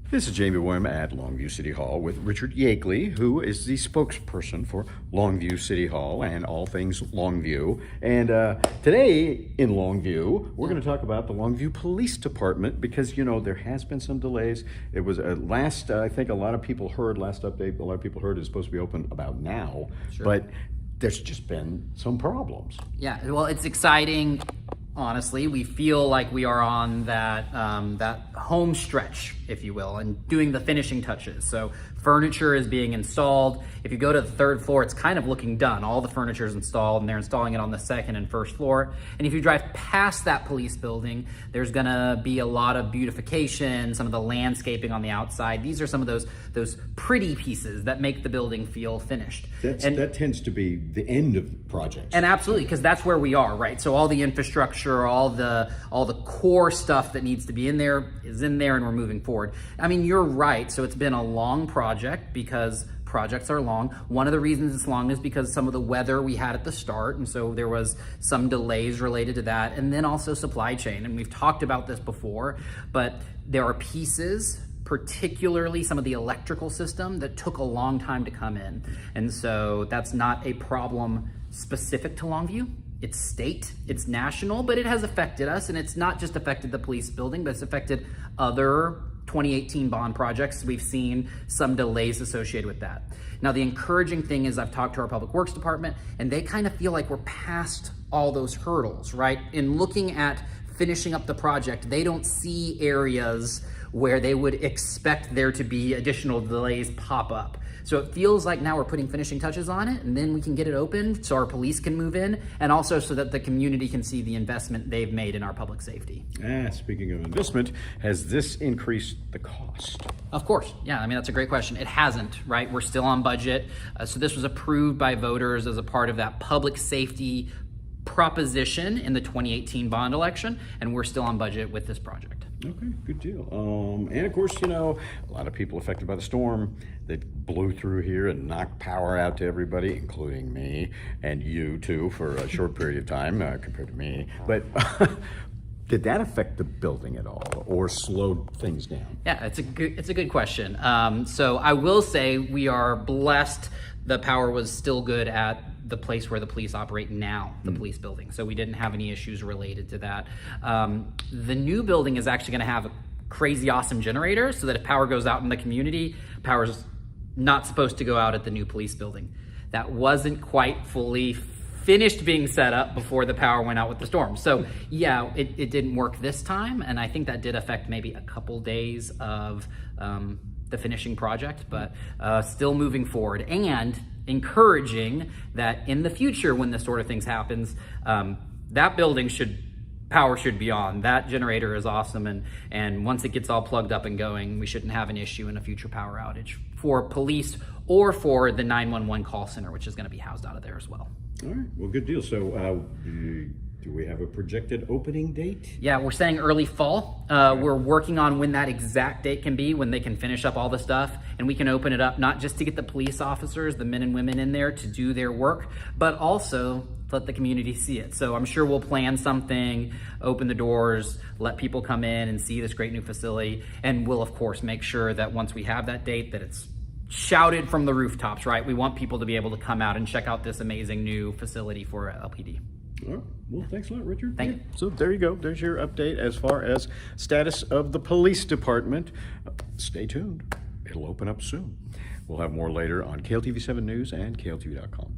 This is Jamey Boyum at Longview City Hall with Richard Yeakley, who is the spokesperson for Longview City Hall and all things Longview. And today in Longview, we're going to talk about the Longview Police Department because, you know, there has been some delays. It was I think a lot of people heard, last update, a lot of people heard it's supposed to be open about now, but there's just been some problems. Yeah, well, it's exciting. Honestly, we feel like we are on that that home stretch, if you will, and doing the finishing touches. So furniture is being installed. If you go to the third floor, it's kind of looking done. All the furniture is installed, and they're installing it on the second and first floor. And if you drive past that police building, there's gonna be a lot of beautification, some of the landscaping on the outside. These are some of those pretty pieces that make the building feel finished. That tends to be the end of projects. And absolutely, because that's where we are, right? So all the infrastructure, all the core stuff that needs to be in there is in there, and we're moving forward. I mean, you're right. So it's been a long project because projects are long. One of the reasons it's long is because some of the weather we had at the start, and so there was some delays related to that, and then also supply chain. And we've talked about this before, but there are pieces, particularly some of the electrical system, that took a long time to come in. And so that's not a problem specific to Longview. It's state, it's national, but it has affected us, and it's not just affected the police building, but it's affected other 2018 bond projects. We've seen some delays associated with that. Now, the encouraging thing is I've talked to our Public Works Department, and they kind of feel like we're past all those hurdles, right? In looking at finishing up the project, they don't see areas where they would expect there to be additional delays pop up. So it feels like now we're putting finishing touches on it, and then we can get it open so our police can move in, and also so that the community can see the investment they've made in our public safety. Speaking of investment, has this increased the cost? Of course, yeah, I mean, that's a great question. It hasn't, right? We're still on budget. So this was approved by voters as a part of that public safety proposition in the 2018 bond election, and we're still on budget with this project. Okay, good deal. And of course, you know, a lot of people affected by the storm that blew through here and knocked power out to everybody, including me and you too, for a short period of time compared to me. But did that affect the building at all, or slowed things down? Yeah, it's a good question. So I will say we are blessed. The power was still good at the place where the police operate now, the police building. So we didn't have any issues related to that. The new building is actually gonna have a crazy awesome generator so that if power goes out in the community, power's not supposed to go out at the new police building. That wasn't quite fully finished being set up before the power went out with the storm. So yeah, it didn't work this time, and I think that did affect maybe a couple days of the finishing project, but still moving forward and encouraging that in the future when this sort of things happens, that building power should be on. That generator is awesome, and once it gets all plugged up and going, we shouldn't have an issue in a future power outage for police or for the 911 call center, which is going to be housed out of there as well. All right, well, good deal. So do we have a projected opening date? Yeah, we're saying early fall. We're working on when that exact date can be, when they can finish up all the stuff, and we can open it up not just to get the police officers, the men and women in there to do their work, but also let the community see it. So I'm sure we'll plan something, open the doors, let people come in and see this great new facility, and we'll of course make sure that once we have that date that it's shouted from the rooftops, right? We want people to be able to come out and check out this amazing new facility for LPD. All right. Well, thanks a lot, Richard. Thank you. So there you go. There's your update as far as status of the police department. Stay tuned. It'll open up soon. We'll have more later on KLTV 7 News and KLTV.com.